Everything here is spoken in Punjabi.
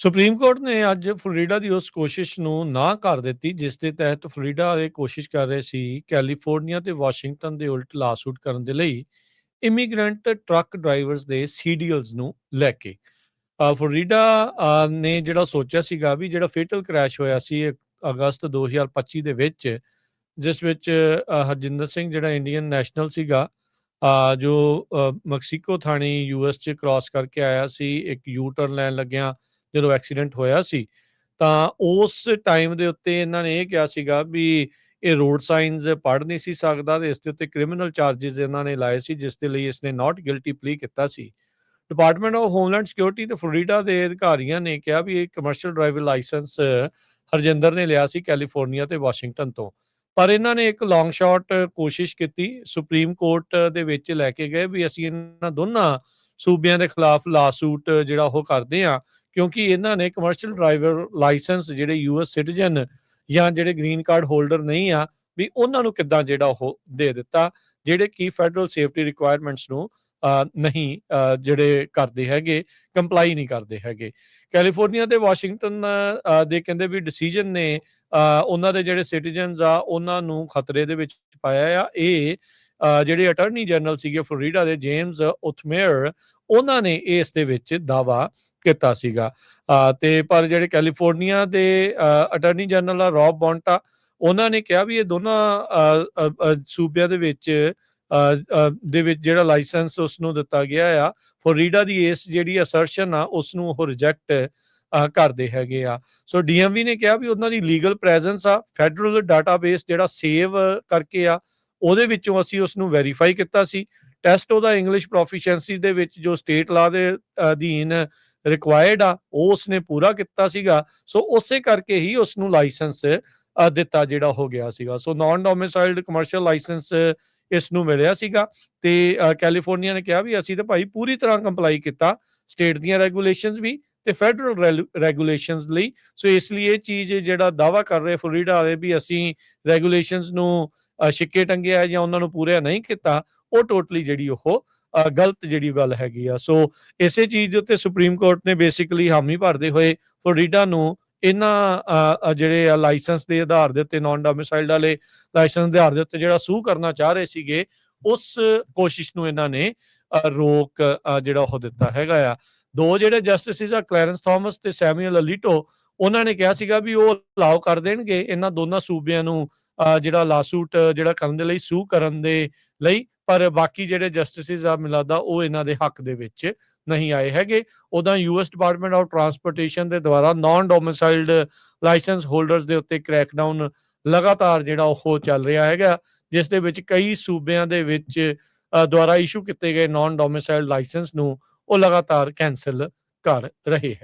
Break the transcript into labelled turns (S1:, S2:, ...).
S1: ਸੁਪਰੀਮ ਕੋਰਟ ਨੇ ਅੱਜ ਫਲੋਰੀਡਾ ਦੀ ਉਸ ਕੋਸ਼ਿਸ਼ ਨੂੰ ਨਾ ਕਰ ਦਿੱਤੀ ਜਿਸ ਦੇ ਤਹਿਤ ਫਲੋਰੀਡਾ ਵਾਲੇ ਕੋਸ਼ਿਸ਼ ਕਰ ਰਹੇ ਸੀ ਕੈਲੀਫੋਰਨੀਆ ਤੇ ਵਾਸ਼ਿੰਗਟਨ ਦੇ ਉਲਟ ਲਾਸੂਟ ਕਰਨ ਦੇ ਲਈ ਇਮੀਗ੍ਰੈਂਟ ਟਰੱਕ ਡਰਾਈਵਰਸ ਦੇ ਸੀਡੀਐਲਸ ਨੂੰ ਲੈ ਕੇ ਫਲੋਰੀਡਾ ਨੇ ਜਿਹੜਾ ਸੋਚਿਆ ਸੀਗਾ ਵੀ ਜਿਹੜਾ ਫੇਟਲ ਕ੍ਰੈਸ਼ ਹੋਇਆ ਸੀ ਅਗਸਤ 2025 ਦੇ ਵਿੱਚ ਜਿਸ ਵਿੱਚ ਹਰਜਿੰਦਰ ਸਿੰਘ ਜਿਹੜਾ ਇੰਡੀਅਨ ਨੈਸ਼ਨਲ ਸੀਗਾ ਜੋ ਮੈਕਸੀਕੋ ਥਾਣੀ ਯੂਐਸ ਚ ਕ੍ਰਾਸ ਕਰਕੇ ਆਇਆ ਸੀ ਇੱਕ ਯੂ ਟਰਨ ਲੈਣ ਲੱਗਿਆ ਜਦੋਂ ਐਕਸੀਡੈਂਟ ਹੋਇਆ ਸੀ ਤਾਂ ਉਸ ਟਾਈਮ ਦੇ ਉੱਤੇ ਇਹਨਾਂ ਨੇ ਇਹ ਕਿਹਾ ਸੀਗਾ ਵੀ ਇਹ ਰੋਡ ਸਾਈਨਸ ਪੜ੍ਹ ਨਹੀਂ ਸੀ ਸਕਦਾ ਤੇ ਇਸ ਦੇ ਉੱਤੇ ਕ੍ਰਿਮੀਨਲ ਚਾਰजेस ਇਹਨਾਂ ਨੇ ਲਾਏ ਸੀ ਜਿਸ ਦੇ ਲਈ ਇਸਨੇ ਨਾਟ ਗਿਲਟੀ ਪਲੀ ਕੀਤਾ ਸੀ। ਡਿਪਾਰਟਮੈਂਟ ਆਫ ਹੋਮਲੈਂਡ ਸਿਕਿਉਰਿਟੀ ਤੇ ਫਲੋਰੀਡਾ ਦੇ ਅਧਿਕਾਰੀਆਂ ਨੇ ਕਿਹਾ ਵੀ ਇਹ ਕਮਰਸ਼ੀਅਲ ਡਰਾਈਵਰ ਲਾਇਸੈਂਸ ਹਰਜਿੰਦਰ ਨੇ ਲਿਆ ਸੀ ਕੈਲੀਫੋਰਨੀਆ ਤੇ ਵਾਸ਼ਿੰਗਟਨ ਤੋਂ। ਪਰ ਇਹਨਾਂ ਨੇ ਇੱਕ ਲੌਂਗ ਸ਼ਾਟ ਕੋਸ਼ਿਸ਼ ਕੀਤੀ, ਸੁਪਰੀਮ ਕੋਰਟ ਦੇ ਵਿੱਚ ਲੈ ਕੇ ਗਏ ਵੀ ਅਸੀਂ ਇਹਨਾਂ ਦੋਨਾਂ ਸੂਬਿਆਂ ਦੇ ਖਿਲਾਫ ਲਾਸੂਟ ਜਿਹੜਾ ਉਹ ਕਰਦੇ ਹਾਂ ਕਿਉਂਕਿ ਇਹਨਾਂ ਨੇ ਕਮਰਸ਼ੀਅਲ ਡਰਾਈਵਰ ਲਾਇਸੈਂਸ ਜਿਹੜੇ ਯੂਐਸ ਸਿਟੀਜ਼ਨ ਜਾਂ ਜਿਹੜੇ ਗ੍ਰੀਨ ਕਾਰਡ ਹੋਲਡਰ ਨਹੀਂ ਆ ਵੀ ਉਹਨਾਂ ਨੂੰ ਕਿੱਦਾਂ ਜਿਹੜਾ ਉਹ ਦੇ ਦਿੱਤਾ ਜਿਹੜੇ ਕੀ ਫੈਡਰਲ ਸੇਫਟੀ ਰਿਕੁਆਇਰਮੈਂਟਸ ਨੂੰ ਨਹੀਂ ਜਿਹੜੇ ਕਰਦੇ ਹੈਗੇ ਕੰਪਲਾਈ ਨਹੀਂ ਕਰਦੇ ਹੈਗੇ। ਕੈਲੀਫੋਰਨੀਆ ਤੇ ਵਾਸ਼ਿੰਗਟਨ ਦੇ ਕਹਿੰਦੇ ਵੀ ਡਿਸੀਜਨ ਨੇ ਉਹਨਾਂ ਦੇ ਜਿਹੜੇ ਸਿਟੀਜ਼ਨਸ ਆ ਉਹਨਾਂ ਨੂੰ ਖਤਰੇ ਦੇ ਵਿੱਚ ਪਾਇਆ ਆ। ਇਹ ਜਿਹੜੇ ਅਟਾਰਨੀ ਜਨਰਲ ਸੀਗੇ ਫਲੋਰੀਡਾ ਦੇ ਜੇਮਸ ਉਥਮੇਅਰ ਉਹਨਾਂ ਨੇ ਇਸ ਦੇ ਵਿੱਚ ਦਾਵਾ ਕੀਤਾ ਸੀਗਾ ਤੇ ਪਰ ਜਿਹੜੇ ਕੈਲੀਫੋਰਨੀਆ ਦੇ ਅਟਾਰਨੀ ਜਨਰਲ ਆ ਰੌਬ ਬੌਂਟਾ ਉਹਨਾਂ ਨੇ ਕਿਹਾ ਵੀ ਇਹ ਦੋਨਾਂ ਸੂਬਿਆਂ ਦੇ ਵਿੱਚ ਜਿਹੜਾ ਲਾਇਸੈਂਸ ਉਸ ਨੂੰ ਦਿੱਤਾ ਗਿਆ ਆ ਫਲੋਰੀਡਾ ਦੀ ਇਸ ਜਿਹੜੀ ਅਸਰਸ਼ਨ ਆ ਉਸ ਨੂੰ ਉਹ ਰਿਜੈਕਟ ਕਰਦੇ ਹੈਗੇ ਆ। ਸੋ ਡੀਐਮਵੀ ਨੇ ਕਿਹਾ ਵੀ ਉਹਨਾਂ ਦੀ ਲੀਗਲ ਪ੍ਰੈਜ਼ੈਂਸ ਆ ਫੈਡਰਲ ਡਾਟਾਬੇਸ ਜਿਹੜਾ ਸੇਵ ਕਰਕੇ ਆ ਉਹਦੇ ਵਿੱਚੋਂ ਅਸੀਂ ਉਸ ਨੂੰ ਵੈਰੀਫਾਈ ਕੀਤਾ ਸੀ। ਟੈਸਟ ਉਹਦਾ ਇੰਗਲਿਸ਼ ਪ੍ਰੋਫੀਸ਼ੀਐਂਸੀ ਦੇ ਵਿੱਚ ਜੋ ਸਟੇਟ ਲਾ ਦੇ ਅਧੀਨ ਰਿਕੁਆਇਰਡ ਆ ਉਹ ਉਸਨੇ ਪੂਰਾ ਕੀਤਾ ਸੀਗਾ। ਸੋ ਉਸੇ ਕਰਕੇ ਹੀ ਉਸ ਨੂੰ ਲਾਇਸੈਂਸ ਦਿੱਤਾ ਜਿਹੜਾ ਹੋ ਗਿਆ ਸੀਗਾ। ਸੋ ਨਾਨ ਡੋਮਿਸਾਈਲਡ ਕਮਰਸ਼ੀਅਲ ਲਾਇਸੈਂਸ ਇਸ ਨੂੰ ਮਿਲਿਆ ਸੀਗਾ ਤੇ ਕੈਲੀਫੋਰਨੀਆ ਨੇ ਕਿਹਾ ਵੀ ਅਸੀਂ ਤਾਂ ਭਾਈ ਪੂਰੀ ਤਰ੍ਹਾਂ ਕੰਪਲਾਈ ਕੀਤਾ ਸਟੇਟ ਦੀਆਂ ਰੈਗੂਲੇਸ਼ਨਸ ਵੀ ਤੇ ਫੈਡਰਲ ਰੈਗੂਲੇਸ਼ਨਸ ਲਈ। ਸੋ ਇਸ ਲਈ ਇਹ ਚੀਜ਼ ਜਿਹੜਾ ਦਾਵਾ ਕਰ ਰਹੇ ਫਲੋਰੀਡਾ ਵਾਲੇ ਵੀ ਅਸੀਂ ਰੈਗੂਲੇਸ਼ਨਸ ਨੂੰ ਛਿੱਕੇ ਟੰਗਿਆ ਜਾਂ ਉਹਨਾਂ ਨੂੰ ਪੂਰਾ ਨਹੀਂ ਕੀਤਾ ਉਹ ਟੋਟਲੀ ਜਿਹੜੀ ਉਹ ਗਲਤ ਜਿਹੜੀ ਗੱਲ ਹੈਗੀ ਆ। ਸੋ ਇਸੇ ਚੀਜ਼ ਦੇ ਉੱਤੇ ਸੁਪਰੀਮ ਕੋਰਟ ਨੇ ਬੇਸਿਕਲੀ ਹਾਮੀ ਭਰਦੇ ਹੋਏ ਫਲੋਰੀਡਾ ਨੂੰ ਇਹਨਾਂ ਜਿਹੜੇ ਲਾਇਸੈਂਸ ਦੇ ਆਧਾਰ ਦੇ ਉੱਤੇ ਨਾਨ ਡੋਮਿਸਾਈਲਡ ਵਾਲੇ ਲਾਇਸੈਂਸ ਦੇ ਆਧਾਰ ਦੇ ਉੱਤੇ ਜਿਹੜਾ ਸੂ ਕਰਨਾ ਚਾਹ ਰਹੇ ਸੀਗੇ ਉਸ ਕੋਸ਼ਿਸ਼ ਨੂੰ ਇਹਨਾਂ ਨੇ ਰੋਕ ਜਿਹੜਾ ਉਹ ਦਿੱਤਾ ਹੈਗਾ ਆ। ਦੋ ਜਿਹੜੇ ਜਸਟਿਸਿਸ ਆ ਕਲੈਰੈਂਸ ਥਾਮਸ ਤੇ ਸੈਮੂਅਲ ਅਲੀਟੋ ਉਹਨਾਂ ਨੇ ਕਿਹਾ ਸੀਗਾ ਵੀ ਉਹ ਅਲਾਓ ਕਰ ਦੇਣਗੇ ਇਹਨਾਂ ਦੋਨਾਂ ਸੂਬਿਆਂ ਨੂੰ ਜਿਹੜਾ ਲਾਸੂਟ ਜਿਹੜਾ ਕਰਨ ਦੇ ਲਈ ਸੂ ਕਰਨ ਦੇ ਲਈ ਪਰ ਬਾਕੀ ਜਿਹੜੇ ਜਸਟਿਸਿਸ ਆ ਮੈਨੂੰ ਲੱਗਦਾ ਉਹ ਇਹਨਾਂ ਦੇ ਹੱਕ ਦੇ ਵਿੱਚ ਨਹੀਂ ਆਏ ਹੈਗੇ। ਉਦਾਂ ਯੂਐਸ ਡਿਪਾਰਟਮੈਂਟ ਆਫ ਟਰਾਂਸਪੋਰਟੇਸ਼ਨ ਦੇ ਦੁਆਰਾ ਨਾਨ ਡੋਮਿਸਾਈਲਡ ਲਾਇਸੈਂਸ ਹੋਲਡਰਸ ਦੇ ਉੱਤੇ ਕ੍ਰੈਕਡਾਊਨ ਲਗਾਤਾਰ ਜਿਹੜਾ ਉਹ ਚੱਲ ਰਿਹਾ ਹੈਗਾ ਜਿਸ ਦੇ ਵਿੱਚ ਕਈ ਸੂਬਿਆਂ ਦੇ ਵਿੱਚ ਦੁਆਰਾ ਇਸ਼ੂ ਕੀਤੇ ਗਏ ਨਾਨ ਡੋਮਿਸਾਈਲਡ ਲਾਇਸੈਂਸ ਨੂੰ ਉਹ ਲਗਾਤਾਰ ਕੈਂਸਲ ਕਰ ਰਹੇ ਹੈ।